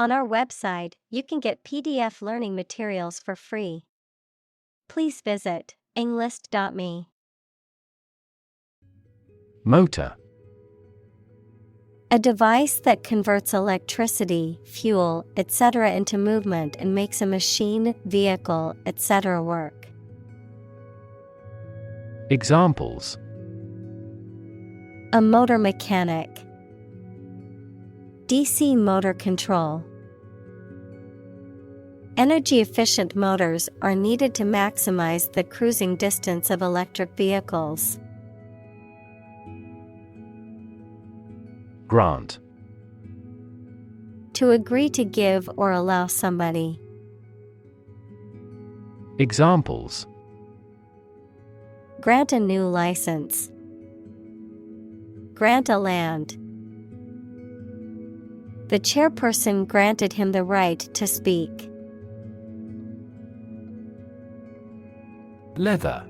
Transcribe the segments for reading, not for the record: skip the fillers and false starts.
On our website, you can get PDF learning materials for free. Please visit englist.me. Motor. A device that converts electricity, fuel, etc. into movement and makes a machine, vehicle, etc. work. Examples: A motor mechanic. DC motor control. Energy-efficient motors are needed to maximize the cruising distance of electric vehicles. Grant. To agree to give or allow somebody. Examples: Grant a new license. Grant a land. The chairperson granted him the right to speak. Leather.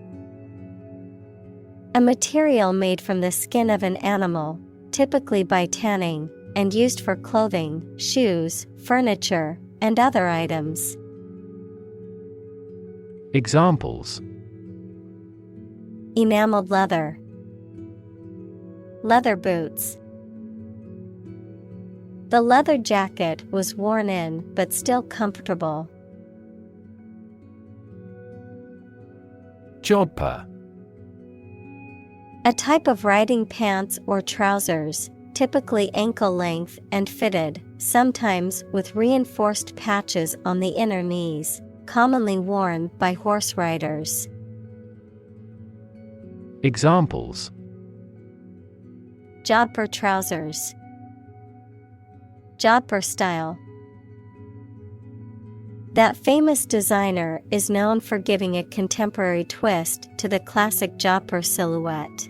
A material made from the skin of an animal, typically by tanning, and used for clothing, shoes, furniture, and other items. Examples: Enameled leather. Leather boots. The leather jacket was worn in but still comfortable. Jodhpur. A type of riding pants or trousers, typically ankle length and fitted, sometimes with reinforced patches on the inner knees, commonly worn by horse riders. Examples: Jodhpur trousers. Jodhpur style. That famous designer is known for giving a contemporary twist to the classic Jodhpur silhouette.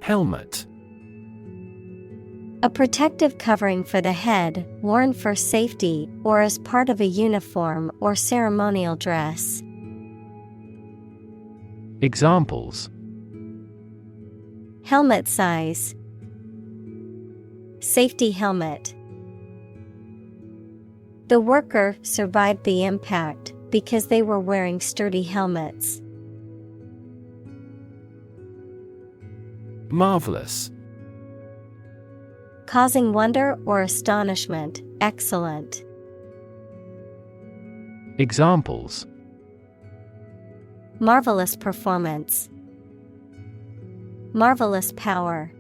Helmet. A protective covering for the head, worn for safety or as part of a uniform or ceremonial dress. Examples: Helmet size. Safety helmet. The worker survived the impact because they were wearing sturdy helmets. Marvelous. Causing wonder or astonishment, excellent. Examples: Marvelous performance. Marvelous power.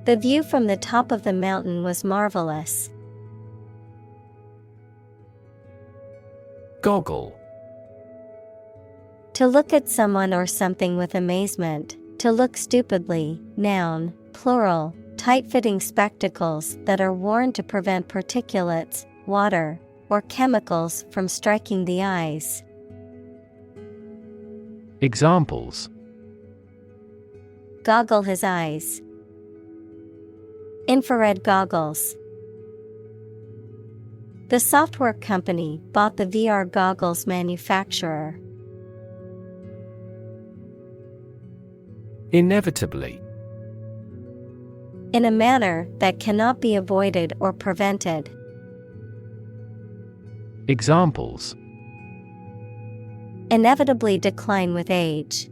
The view from the top of the mountain was marvelous. Goggle. To look at someone or something with amazement, to look stupidly, noun, plural, tight-fitting spectacles that are worn to prevent particulates, water, or chemicals from striking the eyes. Examples: Goggle his eyes. Infrared goggles. The software company bought the VR goggles manufacturer. Inevitably. In a manner that cannot be avoided or prevented. Examples: Inevitably decline with age.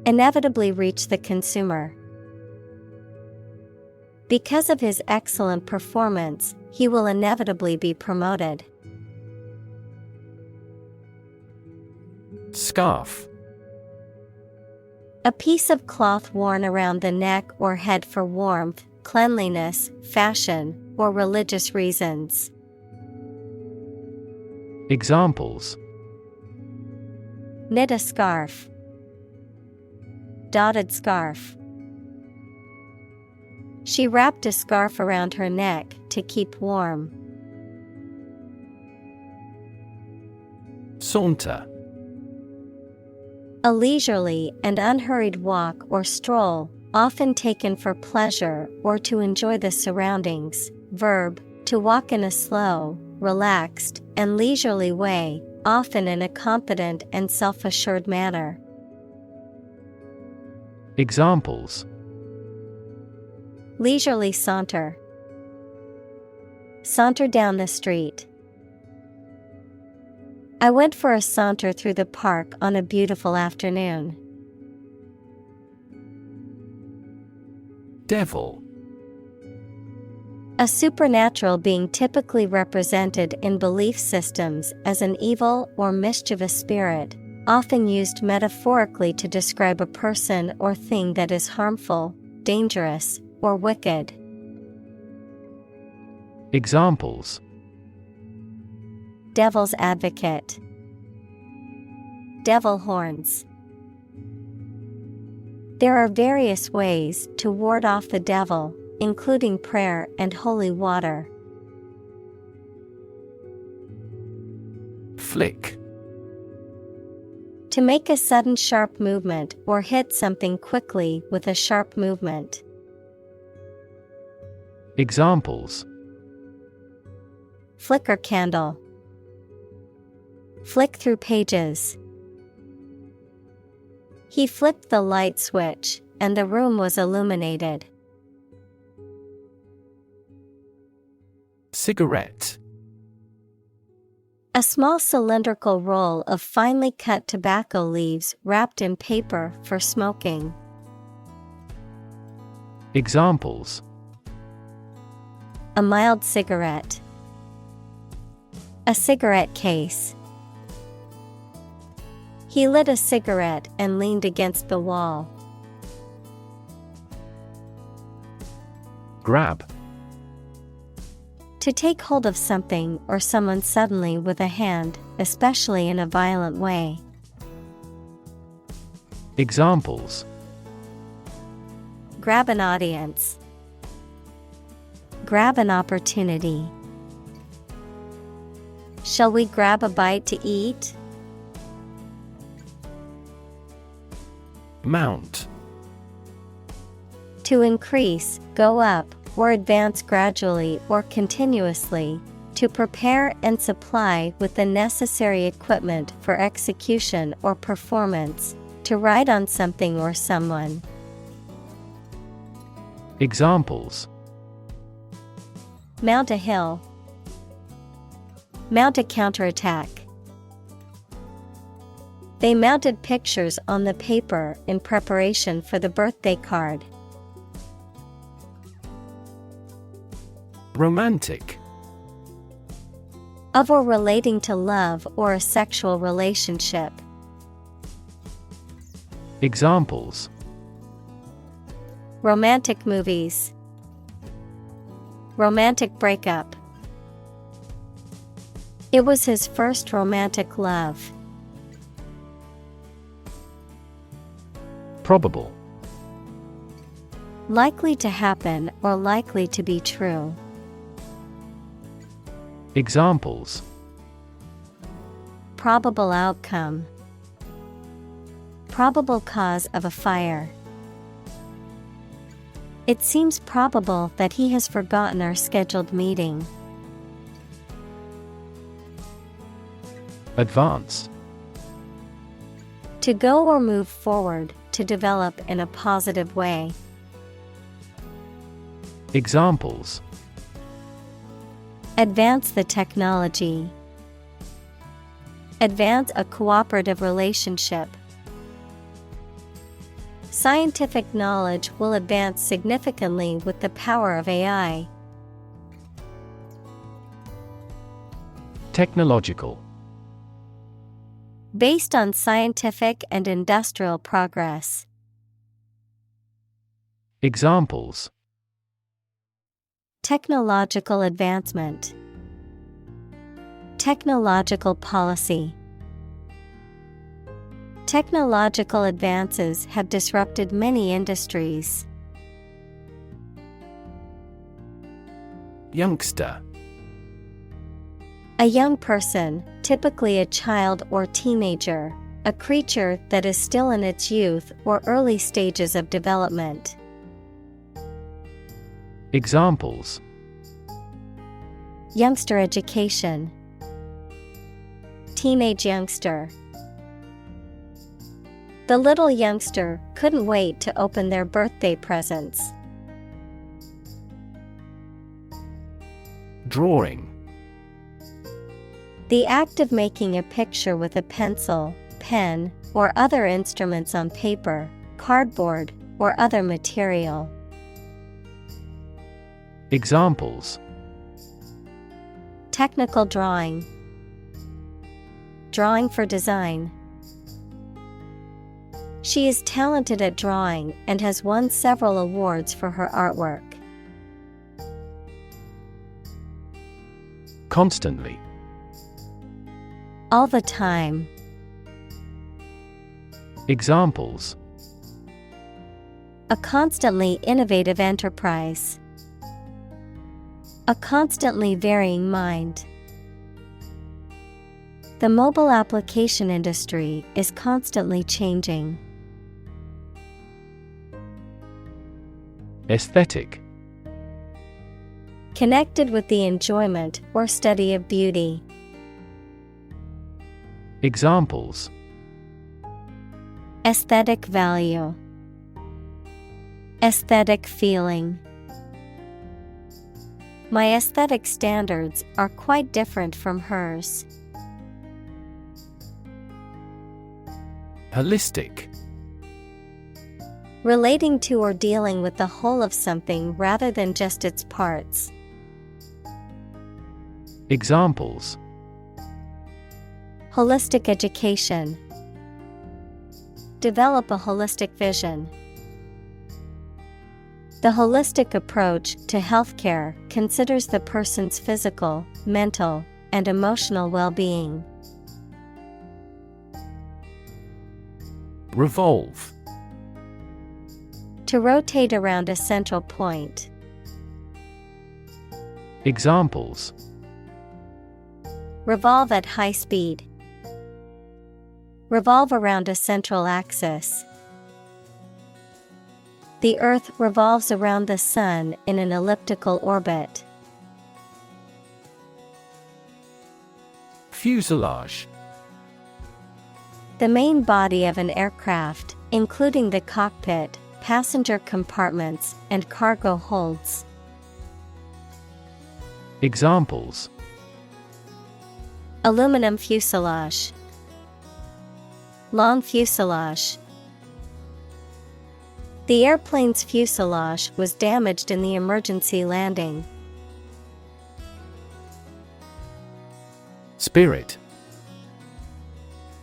Inevitably reach the consumer. Because of his excellent performance, he will inevitably be promoted. Scarf. A piece of cloth worn around the neck or head for warmth, cleanliness, fashion, or religious reasons. Examples: Knit a scarf. Dotted scarf. She wrapped a scarf around her neck to keep warm. Saunter. A leisurely and unhurried walk or stroll, often taken for pleasure or to enjoy the surroundings. Verb, to walk in a slow, relaxed, and leisurely way, often in a confident and self-assured manner. Examples: Leisurely saunter. Saunter down the street. I went for a saunter through the park on a beautiful afternoon. Devil. A supernatural being typically represented in belief systems as an evil or mischievous spirit, often used metaphorically to describe a person or thing that is harmful, dangerous, or wicked. Examples: Devil's advocate. Devil horns. There are various ways to ward off the devil, including prayer and holy water. Flick. To make a sudden sharp movement or hit something quickly with a sharp movement. Examples: Flicker candle. Flick through pages. He flicked the light switch, and the room was illuminated. Cigarette. A small cylindrical roll of finely cut tobacco leaves wrapped in paper for smoking. Examples: A mild cigarette. A cigarette case. He lit a cigarette and leaned against the wall. Grab. To take hold of something or someone suddenly with a hand, especially in a violent way. Examples: Grab an audience. Grab an opportunity. Shall we grab a bite to eat? Mount. To increase, go up, or advance gradually or continuously, to prepare and supply with the necessary equipment for execution or performance, to ride on something or someone. Examples: Mount a hill. Mount a counterattack. They mounted pictures on the paper in preparation for the birthday card. Romantic. Of or relating to love or a sexual relationship. Examples: Romantic movies. Romantic breakup. It was his first romantic love. Probable. Likely to happen or likely to be true. Examples: Probable outcome. Probable cause of a fire. It seems probable that he has forgotten our scheduled meeting. Advance. To go or move forward, to develop in a positive way. Examples: Advance the technology. Advance a cooperative relationship. Scientific knowledge will advance significantly with the power of AI. Technological. Based on scientific and industrial progress. Examples: Technological advancement. Technological policy. Technological advances have disrupted many industries. Youngster. A young person, typically a child or teenager, a creature that is still in its youth or early stages of development. Examples: Youngster education. Teenage youngster. The little youngster couldn't wait to open their birthday presents. Drawing. The act of making a picture with a pencil, pen, or other instruments on paper, cardboard, or other material. Examples: Technical drawing. Drawing for design. She is talented at drawing and has won several awards for her artwork. Constantly. All the time. Examples: A constantly innovative enterprise. A constantly varying mind. The mobile application industry is constantly changing. Aesthetic. Connected with the enjoyment or study of beauty. Examples: Aesthetic value. Aesthetic feeling. My aesthetic standards are quite different from hers. Holistic. Relating to or dealing with the whole of something rather than just its parts. Examples: Holistic education. Develop a holistic vision. The holistic approach to healthcare considers the person's physical, mental, and emotional well-being. Revolve. To rotate around a central point. Examples: Revolve at high speed. Revolve around a central axis. The Earth revolves around the Sun in an elliptical orbit. Fuselage. The main body of an aircraft, including the cockpit, passenger compartments, and cargo holds. Examples: Aluminum fuselage. Long fuselage. The airplane's fuselage was damaged in the emergency landing. Spirit.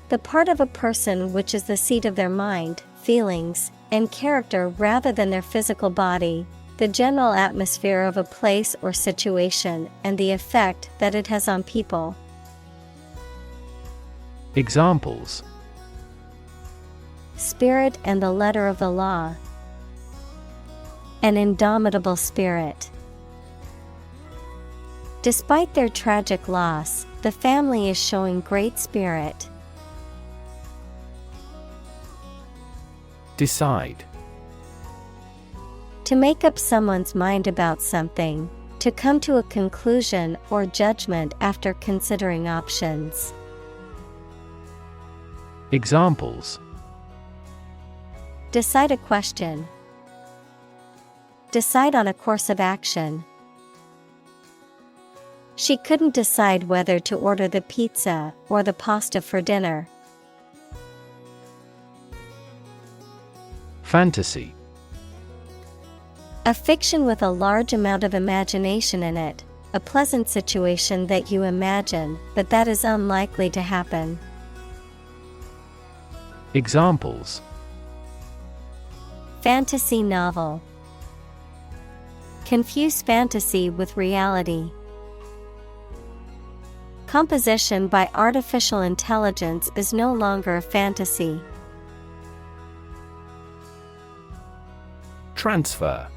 The part of a person which is the seat of their mind, feelings, and character rather than their physical body, the general atmosphere of a place or situation, and the effect that it has on people. Examples: Spirit and the letter of the law. An indomitable spirit. Despite their tragic loss, the family is showing great spirit. Decide. To make up someone's mind about something, to come to a conclusion or judgment after considering options. Examples: Decide a question. Decide on a course of action. She couldn't decide whether to order the pizza or the pasta for dinner. Fantasy. A fiction with a large amount of imagination in it, a pleasant situation that you imagine, but that is unlikely to happen. Examples: Fantasy novel. Confuse fantasy with reality. Composition by artificial intelligence is no longer a fantasy. Transfer.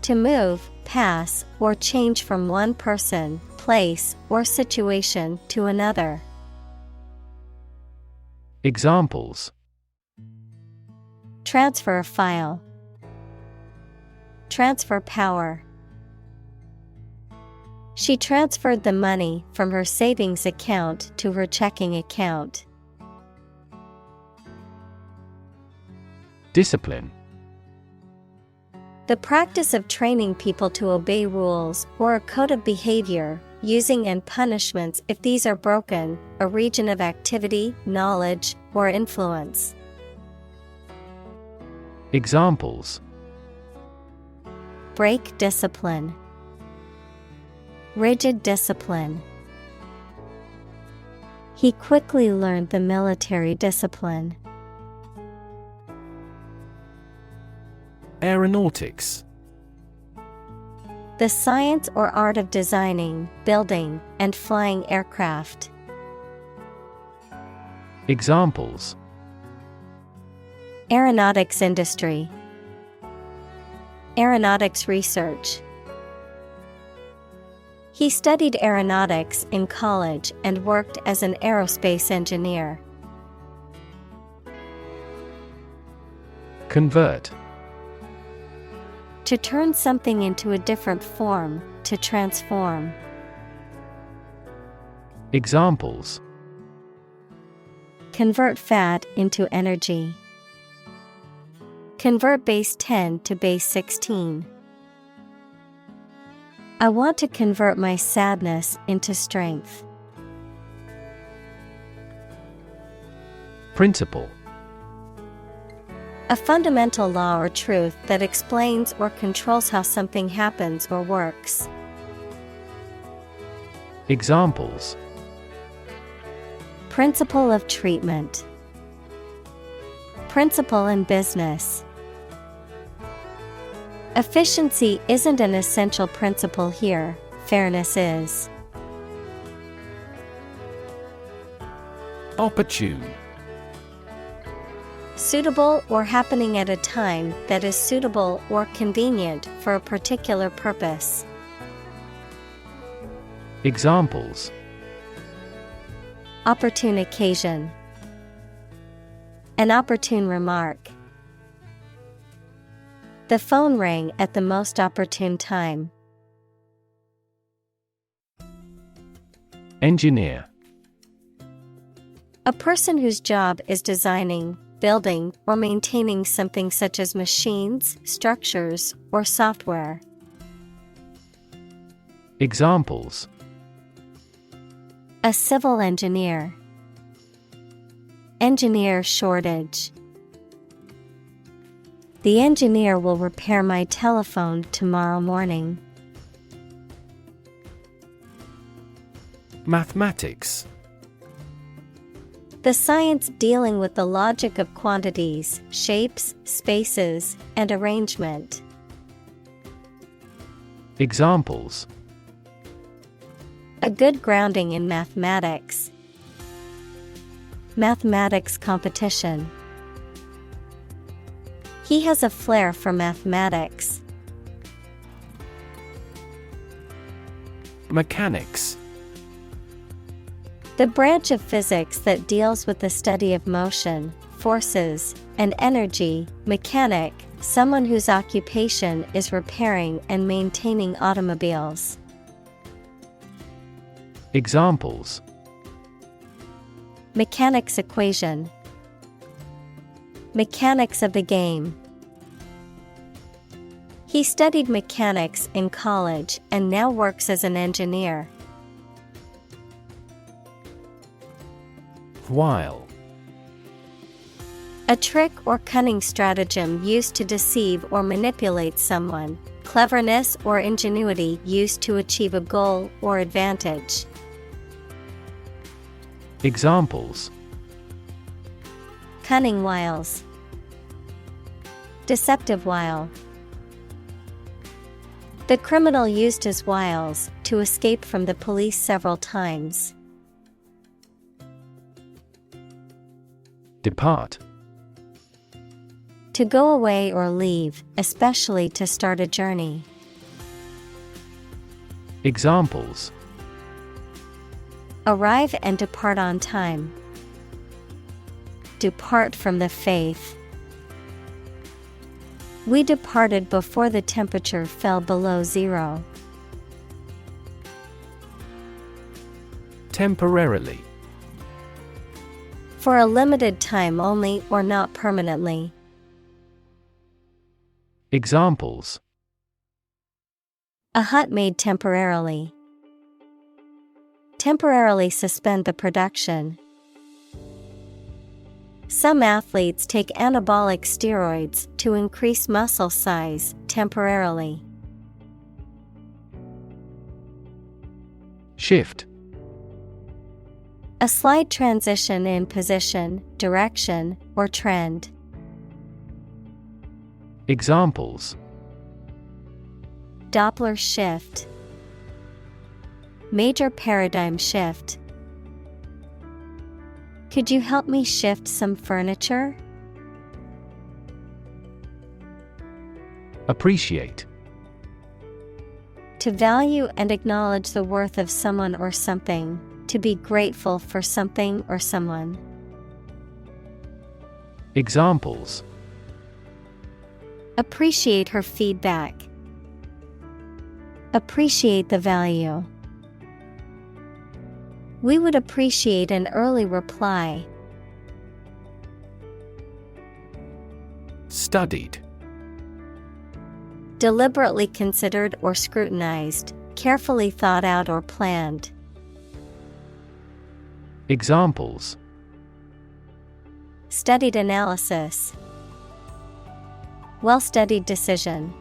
To move, pass, or change from one person, place, or situation to another. Examples: Transfer a file. Transfer power. She transferred the money from her savings account to her checking account. Discipline. The practice of training people to obey rules or a code of behavior, using and punishments if these are broken, a region of activity, knowledge, or influence. Examples: Break discipline. Rigid discipline. He quickly learned the military discipline. Aeronautics. The science or art of designing, building, and flying aircraft. Examples: Aeronautics industry. Aeronautics research. He studied aeronautics in college and worked as an aerospace engineer. Convert. To turn something into a different form, to transform. Examples: Convert fat into energy. Convert base 10 to base 16. I want to convert my sadness into strength. Principle. A fundamental law or truth that explains or controls how something happens or works. Examples: Principle of treatment. Principle in business. Efficiency isn't an essential principle here, fairness is. Opportune. Suitable or happening at a time that is suitable or convenient for a particular purpose. Examples: Opportune occasion. An opportune remark. The phone rang at the most opportune time. Engineer. A person whose job is designing, building, or maintaining something such as machines, structures, or software. Examples: A civil engineer. Engineer shortage. The engineer will repair my telephone tomorrow morning. Mathematics. The science dealing with the logic of quantities, shapes, spaces, and arrangement. Examples: A good grounding in mathematics. Mathematics competition. He has a flair for mathematics. Mechanics. The branch of physics that deals with the study of motion, forces, and energy. Mechanic, someone whose occupation is repairing and maintaining automobiles. Examples: Mechanics equation. Mechanics of the game. He studied mechanics in college and now works as an engineer. Wile. A trick or cunning stratagem used to deceive or manipulate someone. Cleverness or ingenuity used to achieve a goal or advantage. Examples: Cunning wiles. Deceptive wile. The criminal used his wiles to escape from the police several times. Depart. To go away or leave, especially to start a journey. Examples: Arrive and depart on time. Depart from the faith. We departed before the temperature fell below zero. Temporarily. For a limited time only or not permanently. Examples: A hut made temporarily. Temporarily suspend the production. Some athletes take anabolic steroids to increase muscle size temporarily. Shift. A slight transition in position, direction, or trend. Examples: Doppler shift. Major paradigm shift. Could you help me shift some furniture? Appreciate. To value and acknowledge the worth of someone or something, to be grateful for something or someone. Examples: Appreciate her feedback. Appreciate the value. We would appreciate an early reply. Studied. Deliberately considered or scrutinized, carefully thought out or planned. Examples: Studied analysis. Well-studied decision.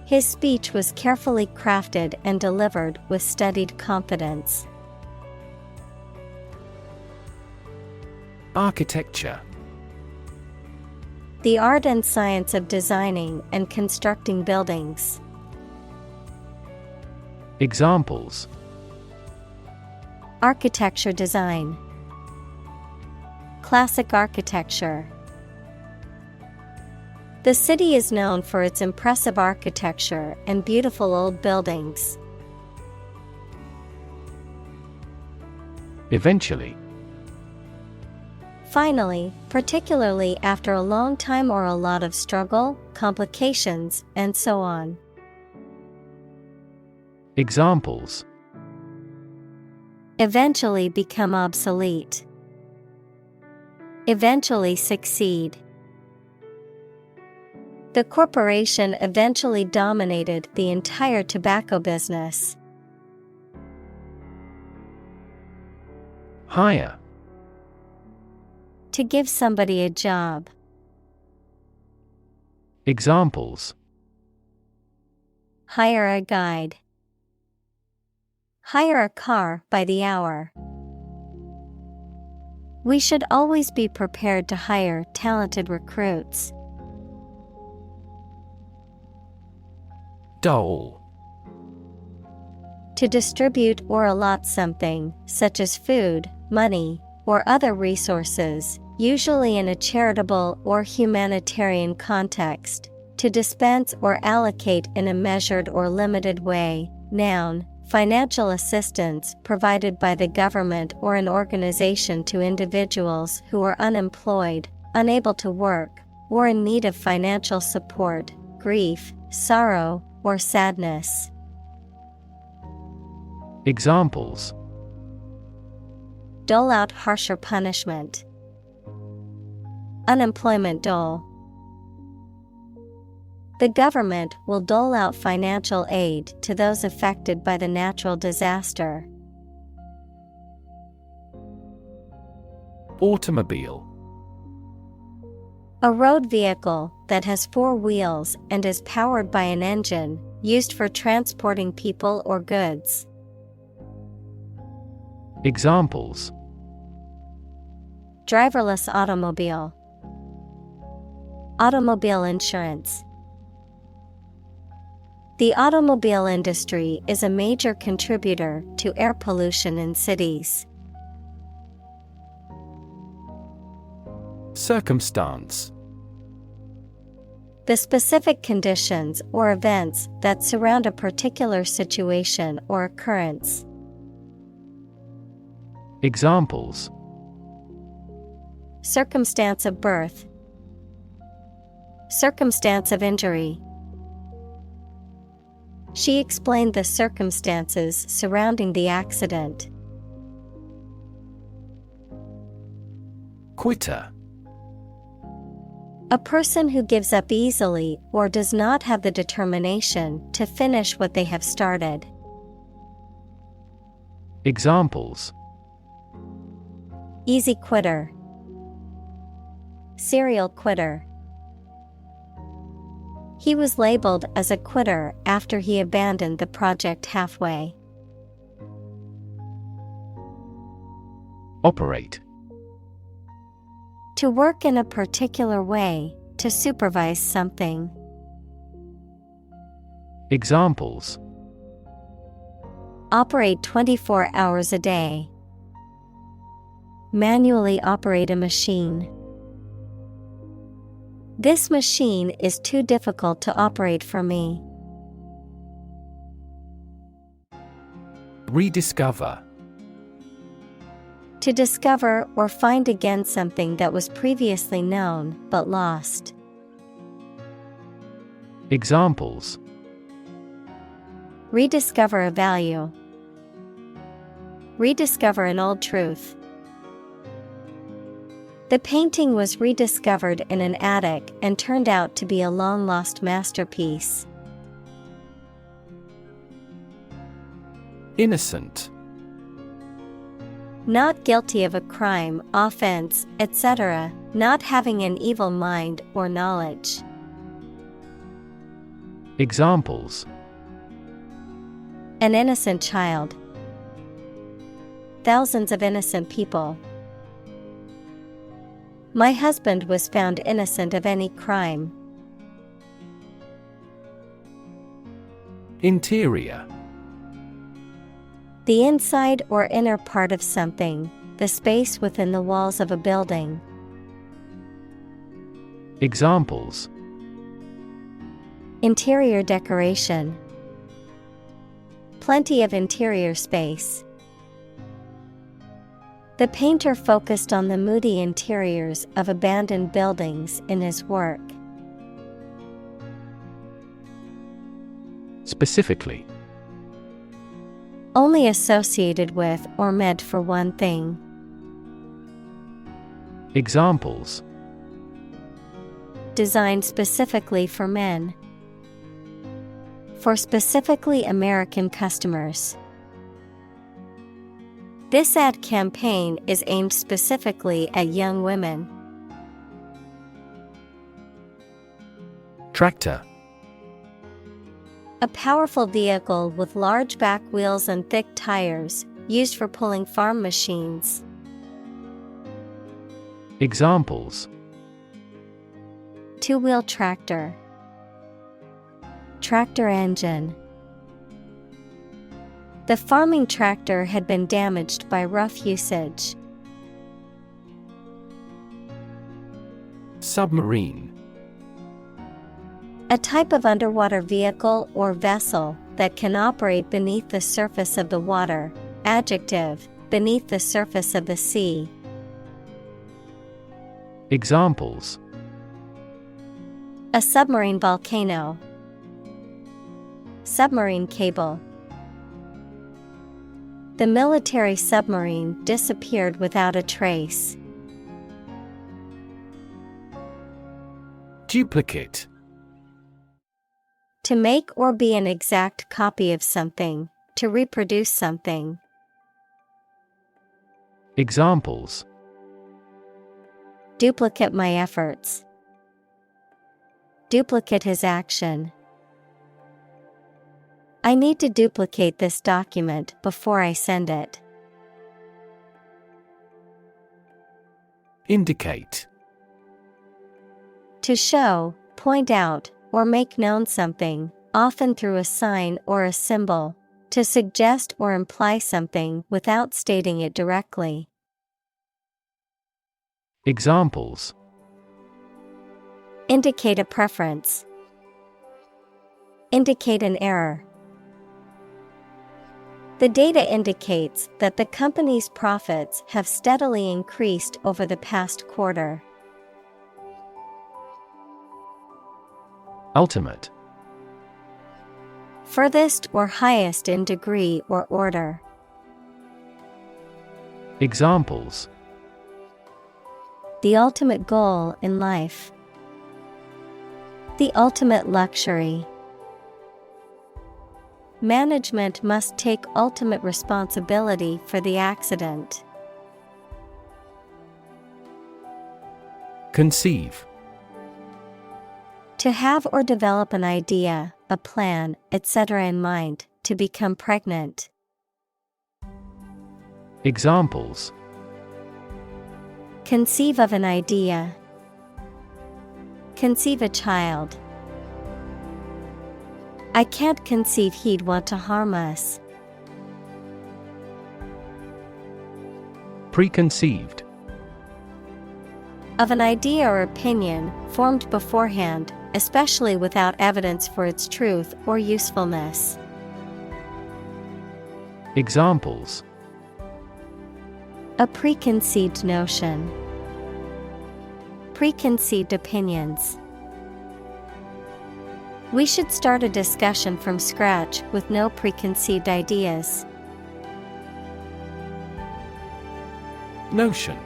His speech was carefully crafted and delivered with studied confidence. Architecture. The art and science of designing and constructing buildings. Examples: Architecture design. Classic architecture. The city is known for its impressive architecture and beautiful old buildings. Eventually. Finally, particularly after a long time or a lot of struggle, complications, and so on. Examples: Eventually become obsolete. Eventually succeed. The corporation eventually dominated the entire tobacco business. Hire. To give somebody a job. Examples: Hire a guide. Hire a car by the hour. We should always be prepared to hire talented recruits. Dole. To distribute or allot something, such as food, money, or other resources, usually in a charitable or humanitarian context. To dispense or allocate in a measured or limited way. Noun, financial assistance provided by the government or an organization to individuals who are unemployed, unable to work, or in need of financial support, grief, sorrow, or sadness. Examples: Dole out harsher punishment. Unemployment dole. The government will dole out financial aid to those affected by the natural disaster. Automobile. A road vehicle that has four wheels and is powered by an engine, used for transporting people or goods. Examples: Driverless automobile. Automobile insurance. The automobile industry is a major contributor to air pollution in cities. Circumstance. The specific conditions or events that surround a particular situation or occurrence. Examples: Circumstance of birth. Circumstance of injury. She explained the circumstances surrounding the accident. Quitter. A person who gives up easily or does not have the determination to finish what they have started. Examples: Easy quitter. Serial quitter. He was labeled as a quitter after he abandoned the project halfway. Operate. To work in a particular way, to supervise something. Examples: Operate 24 hours a day. Manually operate a machine. This machine is too difficult to operate for me. Rediscover. To discover or find again something that was previously known but lost. Examples: Rediscover a value. Rediscover an old truth. The painting was rediscovered in an attic and turned out to be a long-lost masterpiece. Innocent. Not guilty of a crime, offense, etc., not having an evil mind or knowledge. Examples: An innocent child. Thousands of innocent people. My husband was found innocent of any crime. Interior. The inside or inner part of something, the space within the walls of a building. Examples: Interior decoration. Plenty of interior space. The painter focused on the moody interiors of abandoned buildings in his work. Specifically. Only associated with or meant for one thing. Examples: Designed specifically for men. For specifically American customers. This ad campaign is aimed specifically at young women. Tractor. A powerful vehicle with large back wheels and thick tires, used for pulling farm machines. Examples: Two-wheel tractor. Tractor engine. The farming tractor had been damaged by rough usage. Submarine. A type of underwater vehicle or vessel that can operate beneath the surface of the water. Adjective, beneath the surface of the sea. Examples: A submarine volcano. Submarine cable. The military submarine disappeared without a trace. Duplicate. To make or be an exact copy of something, to reproduce something. Examples: Duplicate my efforts. Duplicate his action. I need to duplicate this document before I send it. Indicate. To show, point out, or make known something, often through a sign or a symbol, to suggest or imply something without stating it directly. Examples: Indicate a preference. Indicate an error. The data indicates that the company's profits have steadily increased over the past quarter. Ultimate. Furthest or highest in degree or order. Examples: The ultimate goal in life. The ultimate luxury. Management must take ultimate responsibility for the accident. Conceive. To have or develop an idea, a plan, etc. in mind, to become pregnant. Examples. Conceive of an idea. Conceive a child. I can't conceive he'd want to harm us. Preconceived. Of an idea or opinion, formed beforehand, especially without evidence for its truth or usefulness. Examples. A preconceived notion. Preconceived opinions. We should start a discussion from scratch with no preconceived ideas. Notion.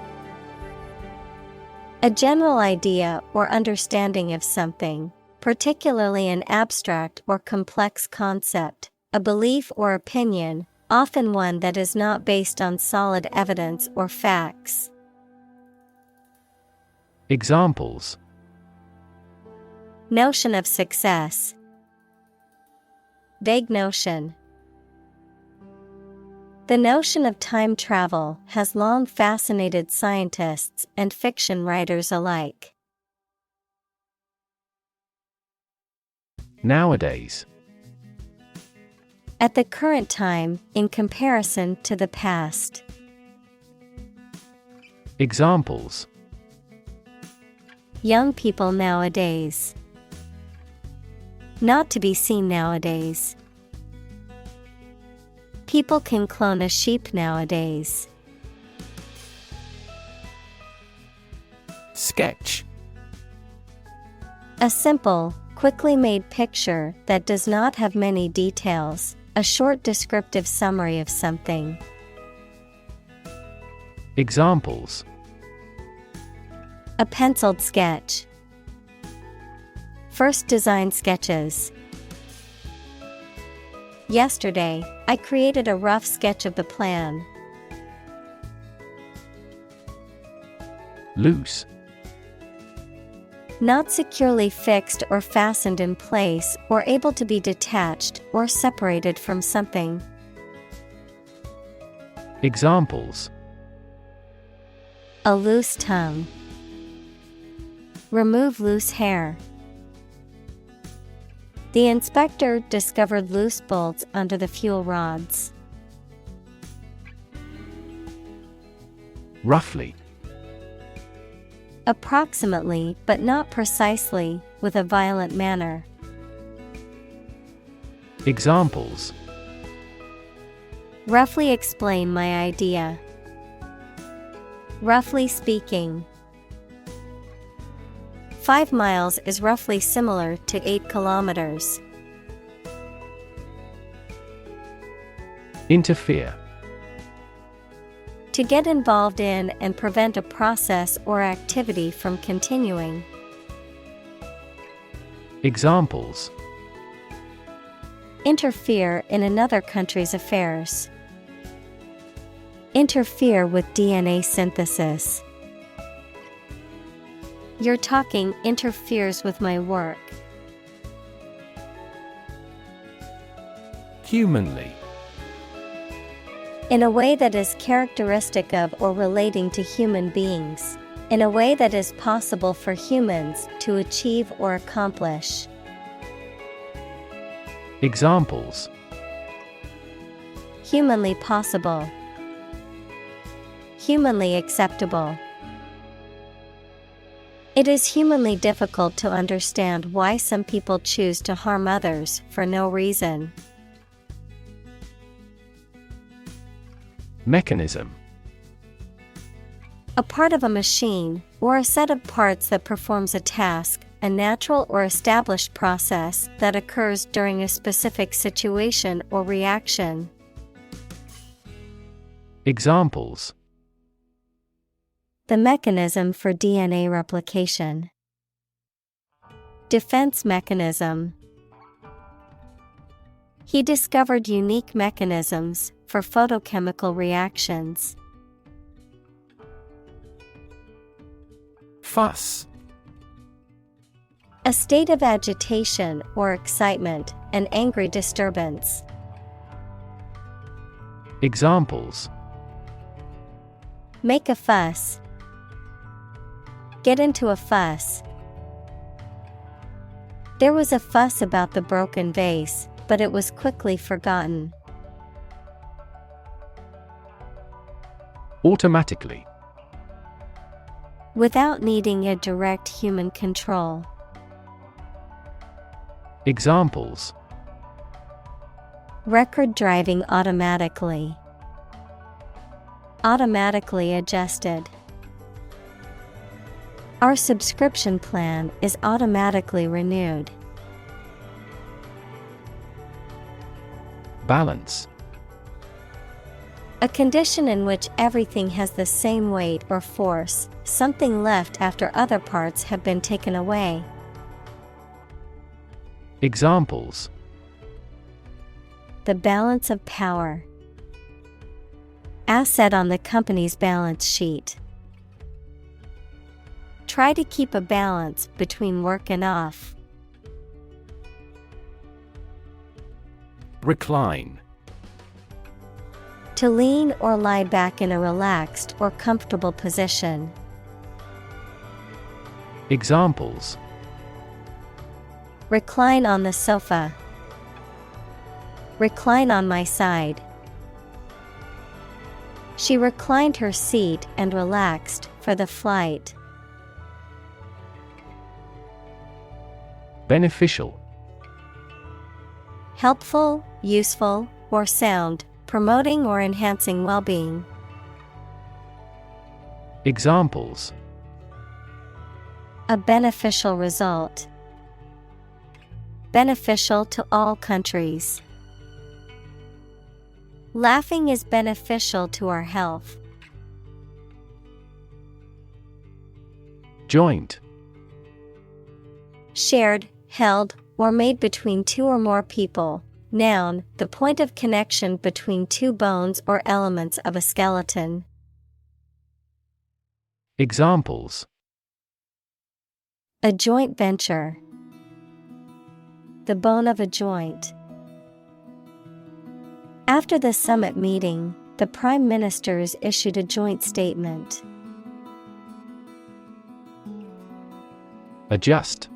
A general idea or understanding of something, particularly an abstract or complex concept, a belief or opinion, often one that is not based on solid evidence or facts. Examples. Notion of success. Vague notion. The notion of time travel has long fascinated scientists and fiction writers alike. Nowadays. At the current time, in comparison to the past. Examples. Young people nowadays. Not to be seen nowadays. People can clone a sheep nowadays. Sketch. A simple, quickly made picture that does not have many details, a short descriptive summary of something. Examples. A penciled sketch. First design sketches. Yesterday, I created a rough sketch of the plan. Loose. Not securely fixed or fastened in place or able to be detached or separated from something. Examples. A loose tongue. Remove loose hair. The inspector discovered loose bolts under the fuel rods. Roughly. Approximately, but not precisely, with a violent manner. Examples. Roughly explain my idea. Roughly speaking. 5 miles is roughly similar to 8 kilometers. Interfere. To get involved in and prevent a process or activity from continuing. Examples. Interfere in another country's affairs. Interfere with DNA synthesis. Your talking interferes with my work. Humanly. In a way that is characteristic of or relating to human beings. In a way that is possible for humans to achieve or accomplish. Examples. Humanly possible. Humanly acceptable. It is humanly difficult to understand why some people choose to harm others for no reason. Mechanism. A part of a machine, or a set of parts that performs a task, a natural or established process that occurs during a specific situation or reaction. Examples. The mechanism for DNA replication. Defense mechanism. He discovered unique mechanisms for photochemical reactions. Fuss. A state of agitation or excitement, an angry disturbance. Examples: Make a fuss. Get into a fuss. There was a fuss about the broken vase, but it was quickly forgotten. Automatically. Without needing a direct human control. Examples: Record driving automatically. Automatically adjusted. Our subscription plan is automatically renewed. Balance. A condition in which everything has the same weight or force, something left after other parts have been taken away. Examples: The balance of power. Asset on the company's balance sheet. Try to keep a balance between work and off. Recline. To lean or lie back in a relaxed or comfortable position. Examples: Recline on the sofa. Recline on my side. She reclined her seat and relaxed for the flight. Beneficial. Helpful, useful, or sound, promoting or enhancing well-being. Examples: A beneficial result. Beneficial to all countries. Laughing is beneficial to our health. Joint. Shared, held, or made between two or more people. Noun, the point of connection between two bones or elements of a skeleton. Examples: A joint venture. The bone of a joint. After the summit meeting, the Prime Ministers issued a joint statement. Adjust.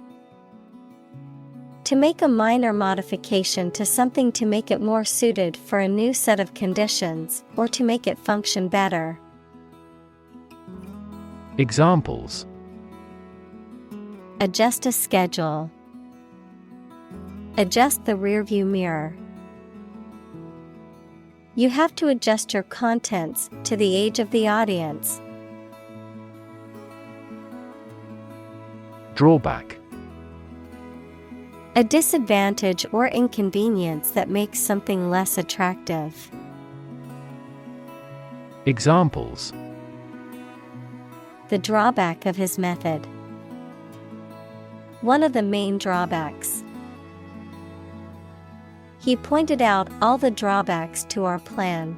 To make a minor modification to something to make it more suited for a new set of conditions, or to make it function better. Examples: Adjust a schedule. Adjust the rearview mirror. You have to adjust your contents to the age of the audience. Drawback. A disadvantage or inconvenience that makes something less attractive. Examples: The drawback of his method. One of the main drawbacks. He pointed out all the drawbacks to our plan.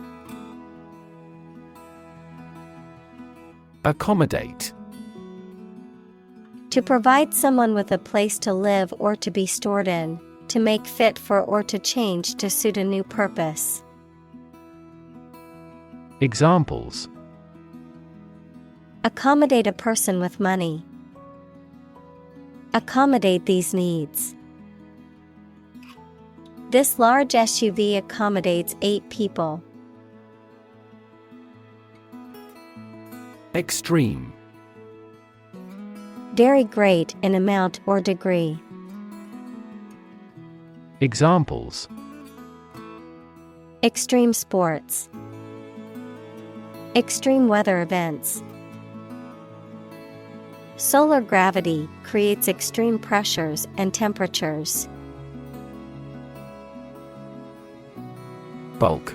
Accommodate. To provide someone with a place to live or to be stored in, to make fit for or to change to suit a new purpose. Examples: Accommodate a person with money. Accommodate these needs. This large SUV accommodates 8 people. Extreme. Very great in amount or degree. Examples: Extreme sports. Extreme weather events. Solar gravity creates extreme pressures and temperatures. Bulk.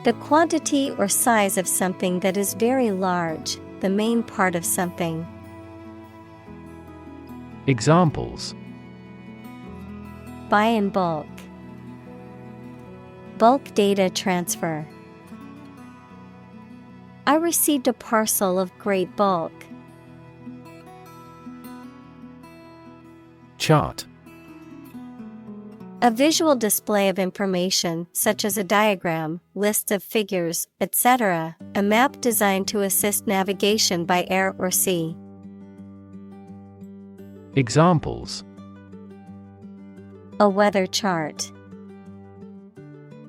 The quantity or size of something that is very large, the main part of something. Examples: buy in bulk, bulk data transfer. I received a parcel of great bulk. Chart. A visual display of information such as a diagram, lists of figures, etc., a map designed to assist navigation by air or sea. Examples: a weather chart,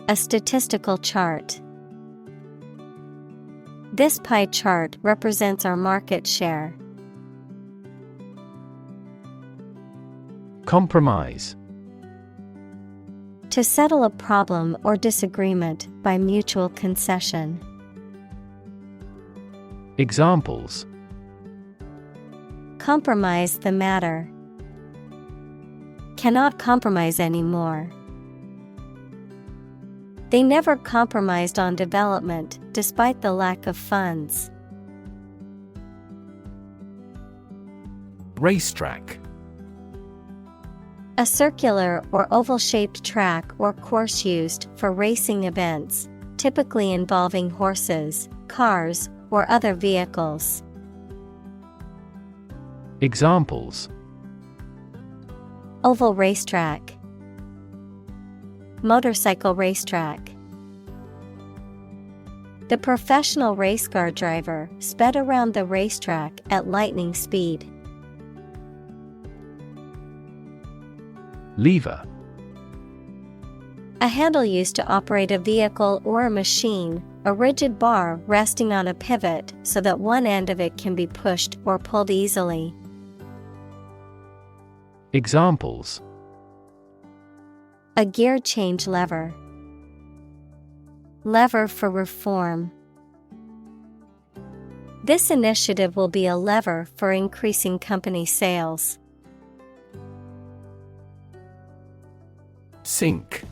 a statistical chart. This pie chart represents our market share. Compromise. To settle a problem or disagreement by mutual concession. Examples: compromise the matter, cannot compromise anymore. They never compromised on development despite the lack of funds. Racetrack. A circular or oval-shaped track or course used for racing events, typically involving horses, cars, or other vehicles. Examples: oval racetrack, motorcycle racetrack. The professional race car driver sped around the racetrack at lightning speed. Lever. A handle used to operate a vehicle or a machine, a rigid bar resting on a pivot so that one end of it can be pushed or pulled easily. Examples: a gear change lever, lever for reform. This initiative will be a lever for increasing company sales. Sink.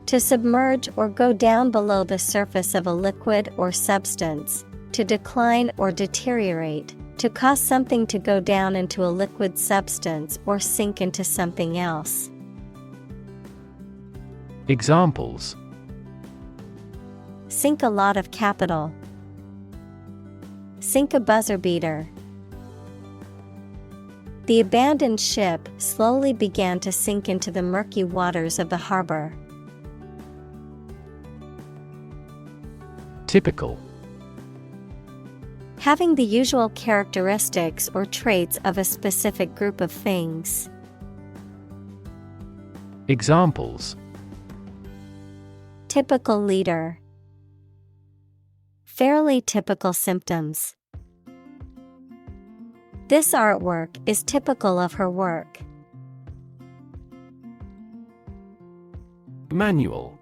To submerge or go down below the surface of a liquid or substance, to decline or deteriorate, to cause something to go down into a liquid substance or sink into something else. Examples: sink a lot of capital, sink a buzzer beater. The abandoned ship slowly began to sink into the murky waters of the harbor. Typical. Having the usual characteristics or traits of a specific group of things. Examples: typical leader, fairly typical symptoms. This artwork is typical of her work. Manual.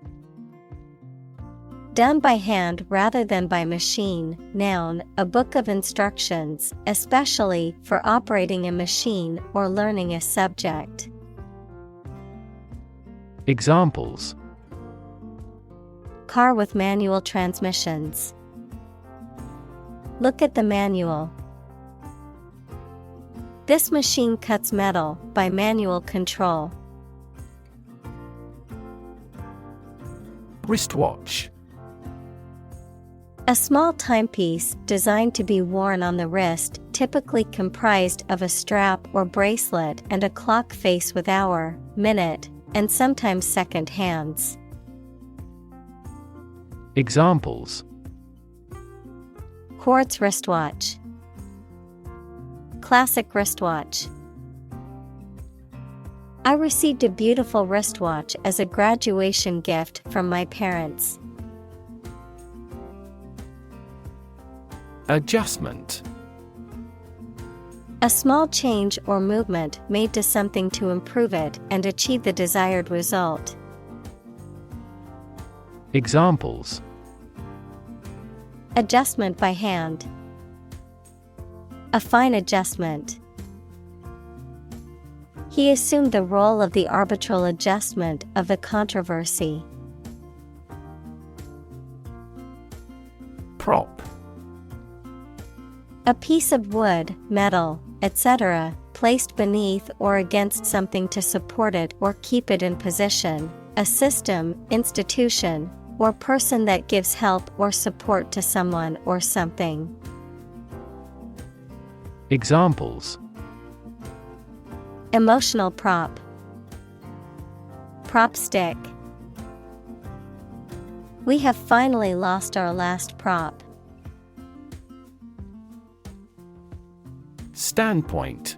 Done by hand rather than by machine. Noun, a book of instructions, especially for operating a machine or learning a subject. Examples: car with manual transmissions. Look at the manual. This machine cuts metal by manual control. Wristwatch. A small timepiece designed to be worn on the wrist, typically comprised of a strap or bracelet and a clock face with hour, minute, and sometimes second hands. Examples: quartz wristwatch, classic wristwatch. I received a beautiful wristwatch as a graduation gift from my parents. Adjustment. A small change or movement made to something to improve it and achieve the desired result. Examples: adjustment by hand, a fine adjustment. He assumed the role of the arbitral adjustment of the controversy. Prop. A piece of wood, metal, etc., placed beneath or against something to support it or keep it in position, a system, institution, or person that gives help or support to someone or something. Examples: Emotional prop, prop stick. We have finally lost our last prop. Standpoint.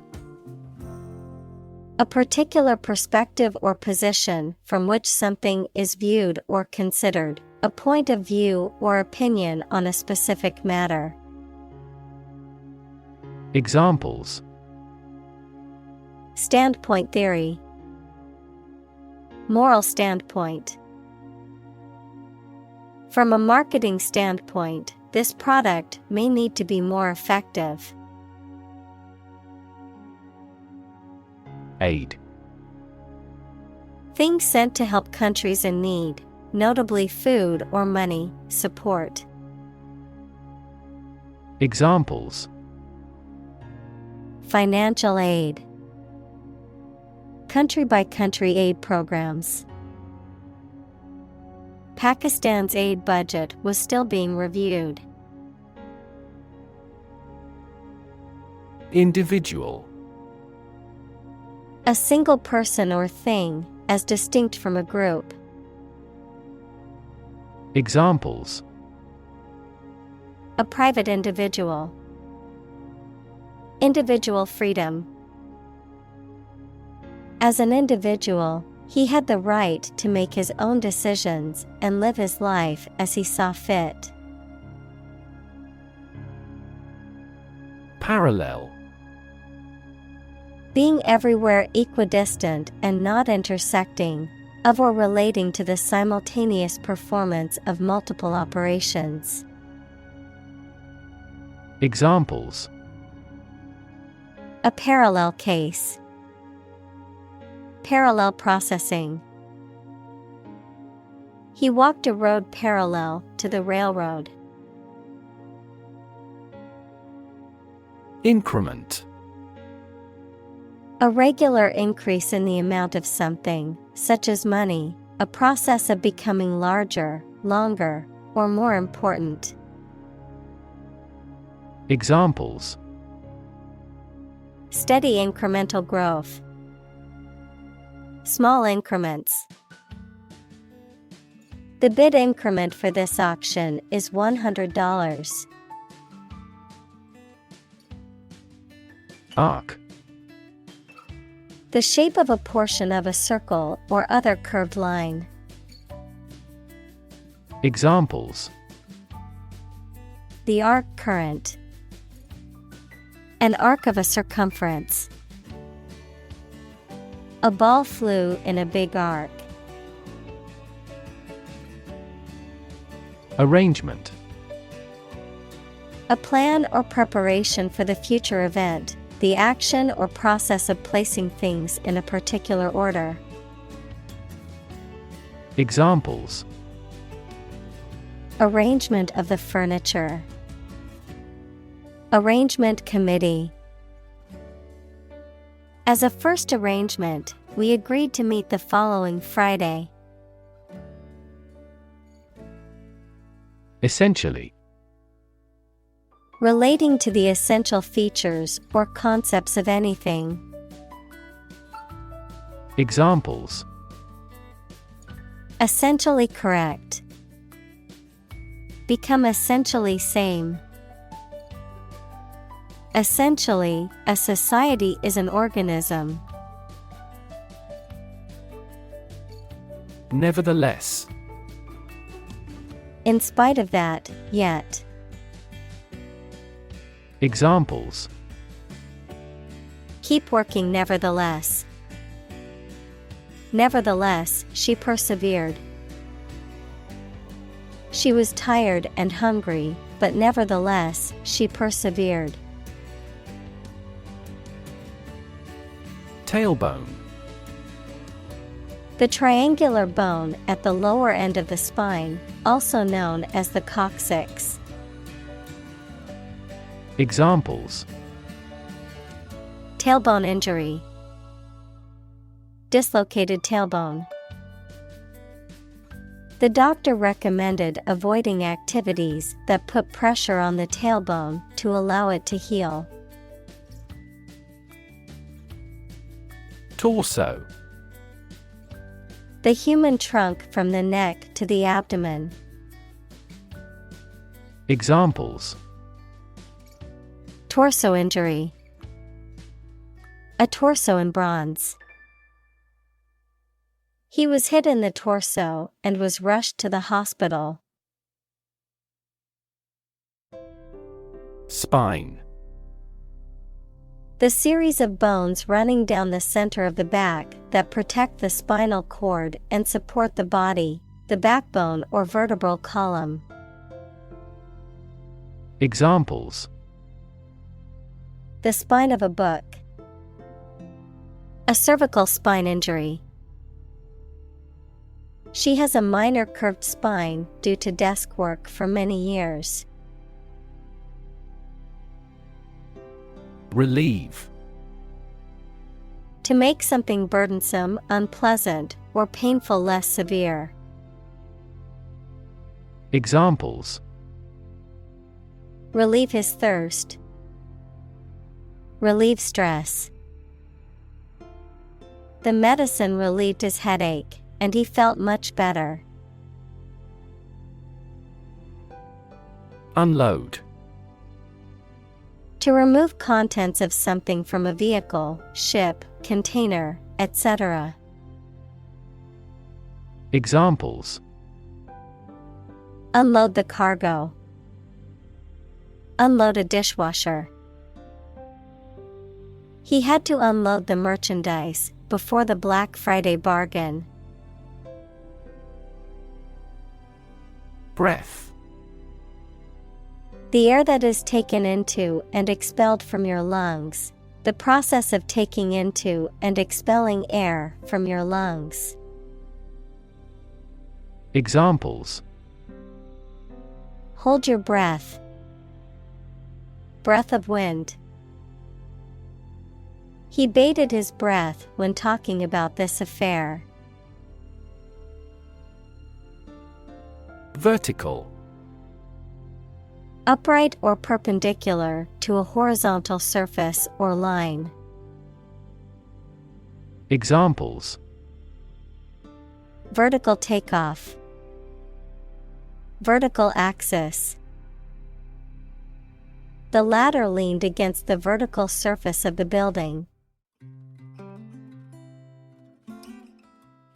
A particular perspective or position from which something is viewed or considered, a point of view or opinion on a specific matter. Examples: Standpoint theory, moral standpoint. From a marketing standpoint, this product may need to be more effective. Aid. Things sent to help countries in need, notably food or money, support. Examples: Financial aid, country-by-country aid programs. Pakistan's aid budget was still being reviewed. Individual. A single person or thing, as distinct from a group. Examples: A private individual. Individual freedom. As an individual, he had the right to make his own decisions and live his life as he saw fit. Parallel. Being everywhere equidistant and not intersecting, of or relating to the simultaneous performance of multiple operations. Examples: A parallel case. Parallel processing. He walked a road parallel to the railroad. Increment. A regular increase in the amount of something, such as money, a process of becoming larger, longer, or more important. Examples: Steady incremental growth. Small increments. The bid increment for this auction is $100. Arc. The shape of a portion of a circle or other curved line. Examples: The arc current. An arc of a circumference. A ball flew in a big arc. Arrangement. A plan or preparation for the future event, the action or process of placing things in a particular order. Examples: Arrangement of the furniture. Arrangement committee. As a first arrangement, we agreed to meet the following Friday. Essentially. Relating to the essential features or concepts of anything. Examples: Essentially correct. Become essentially same. Essentially, a society is an organism. Nevertheless. In spite of that, yet. Examples: Keep working nevertheless. Nevertheless, she persevered. She was tired and hungry, but nevertheless, she persevered. Tailbone. The triangular bone at the lower end of the spine, also known as the coccyx. Examples: Tailbone injury. Dislocated tailbone. The doctor recommended avoiding activities that put pressure on the tailbone to allow it to heal. Torso. The human trunk from the neck to the abdomen. Examples: Torso injury. A torso in bronze. He was hit in the torso and was rushed to the hospital. Spine. The series of bones running down the center of the back that protect the spinal cord and support the body, the backbone or vertebral column. Examples: The spine of a book. A cervical spine injury. She has a minor curved spine due to desk work for many years. Relieve. To make something burdensome, unpleasant, or painful less severe. Examples: Relieve his thirst. Relieve stress. The medicine relieved his headache, and he felt much better. Unload. To remove contents of something from a vehicle, ship, container, etc. Examples: Unload the cargo. Unload a dishwasher. He had to unload the merchandise before the Black Friday bargain. Breath. The air that is taken into and expelled from your lungs. The process of taking into and expelling air from your lungs. Examples: Hold your breath. Breath of wind. He bated his breath when talking about this affair. Vertical. Upright or perpendicular to a horizontal surface or line. Examples: Vertical takeoff. Vertical axis. The ladder leaned against the vertical surface of the building.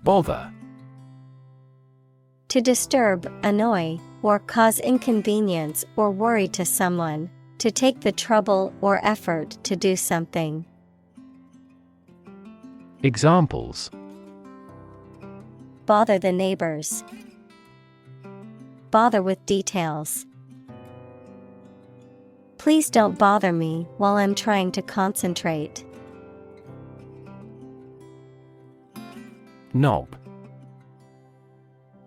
Bother. To disturb, annoy, or cause inconvenience or worry to someone. To take the trouble or effort to do something. Examples: Bother the neighbors. Bother with details. Please don't bother me while I'm trying to concentrate. Knob.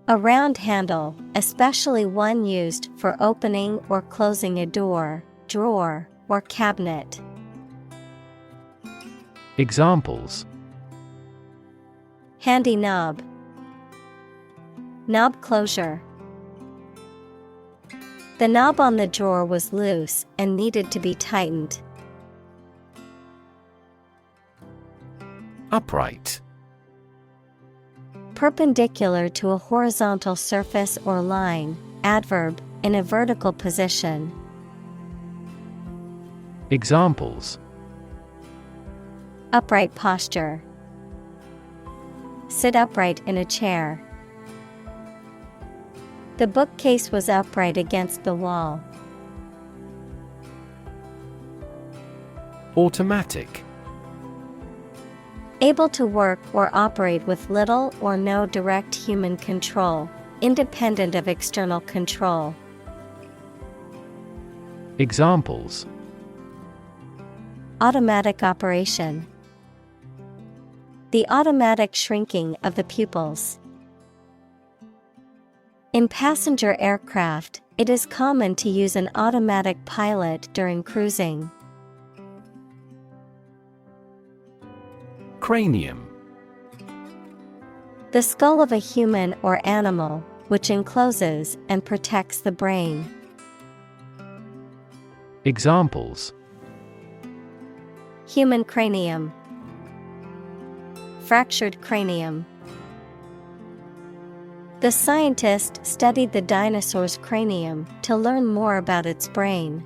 A round handle, especially one used for opening or closing a door, drawer, or cabinet. Examples: Handy knob. Knob closure. The knob on the drawer was loose and needed to be tightened. Upright. Perpendicular to a horizontal surface or line, adverb, in a vertical position. Examples: Upright posture. Sit upright in a chair. The bookcase was upright against the wall. Automatic. Able to work or operate with little or no direct human control, independent of external control. Examples: Automatic operation. The automatic shrinking of the pupils. In passenger aircraft, it is common to use an automatic pilot during cruising. Cranium. The skull of a human or animal, which encloses and protects the brain. Examples: Human cranium. Fractured cranium. The scientist studied the dinosaur's cranium to learn more about its brain.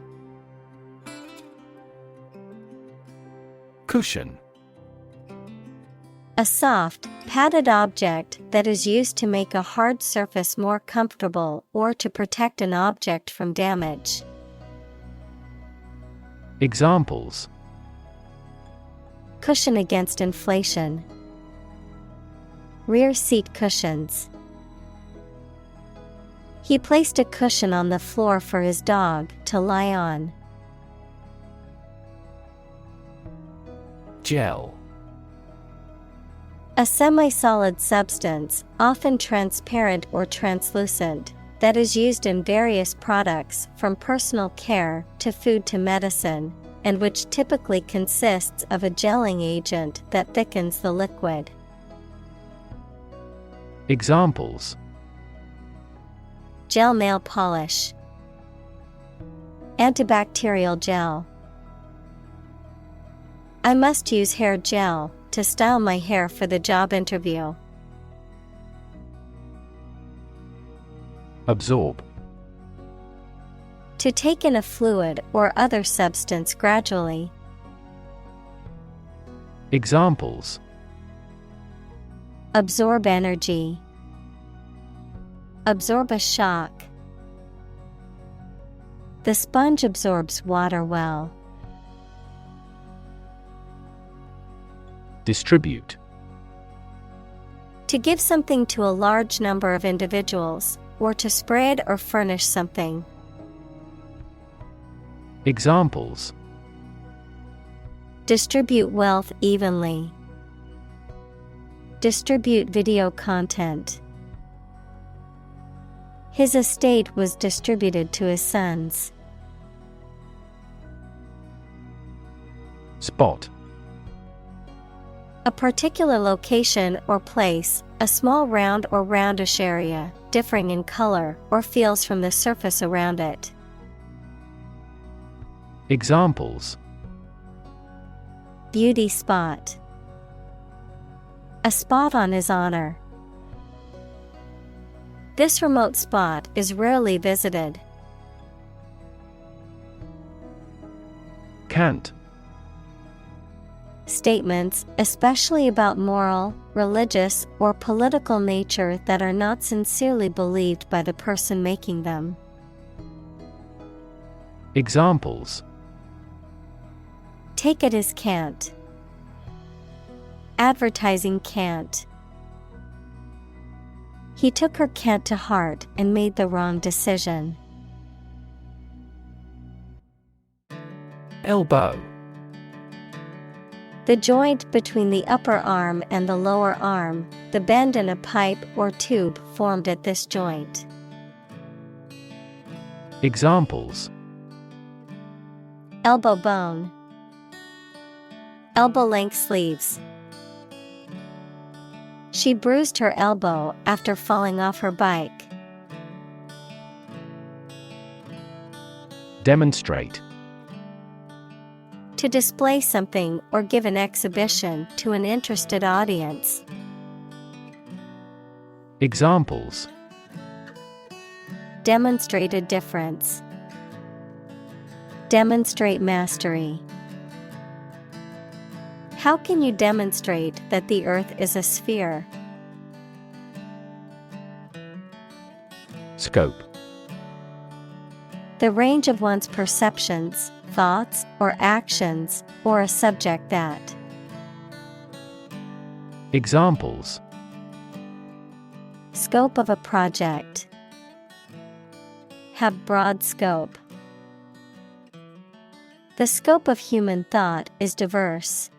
Cushion. A soft, padded object that is used to make a hard surface more comfortable or to protect an object from damage. Examples: Cushion against inflation. Rear seat cushions. He placed a cushion on the floor for his dog to lie on. Gel. A semi-solid substance, often transparent or translucent, that is used in various products from personal care to food to medicine, and which typically consists of a gelling agent that thickens the liquid. Examples: Gel nail polish. Antibacterial gel. I must use hair gel to style my hair for the job interview. Absorb. To take in a fluid or other substance gradually. Examples: Absorb energy. Absorb a shock. The sponge absorbs water well. Distribute. To give something to a large number of individuals, or to spread or furnish something. Examples: Distribute wealth evenly. Distribute video content. His estate was distributed to his sons. Spot. A particular location or place, a small round or roundish area, differing in color or feels from the surface around it. Examples: Beauty spot. A spot on his honor. This remote spot is rarely visited. Cant. Statements, especially about moral, religious, or political nature that are not sincerely believed by the person making them. Examples: Take it as cant. Advertising cant. He took her cant to heart and made the wrong decision. Elbow. The joint between the upper arm and the lower arm, the bend in a pipe or tube formed at this joint. Examples: Elbow bone. Elbow-length sleeves. She bruised her elbow after falling off her bike. Demonstrate. To display something or give an exhibition to an interested audience. Examples: Demonstrate a difference. Demonstrate mastery. How can you demonstrate that the Earth is a sphere? Scope. The range of one's perceptions, thoughts, or actions, or a subject that. Examples: Scope of a project. Have broad scope. The scope of human thought is diverse.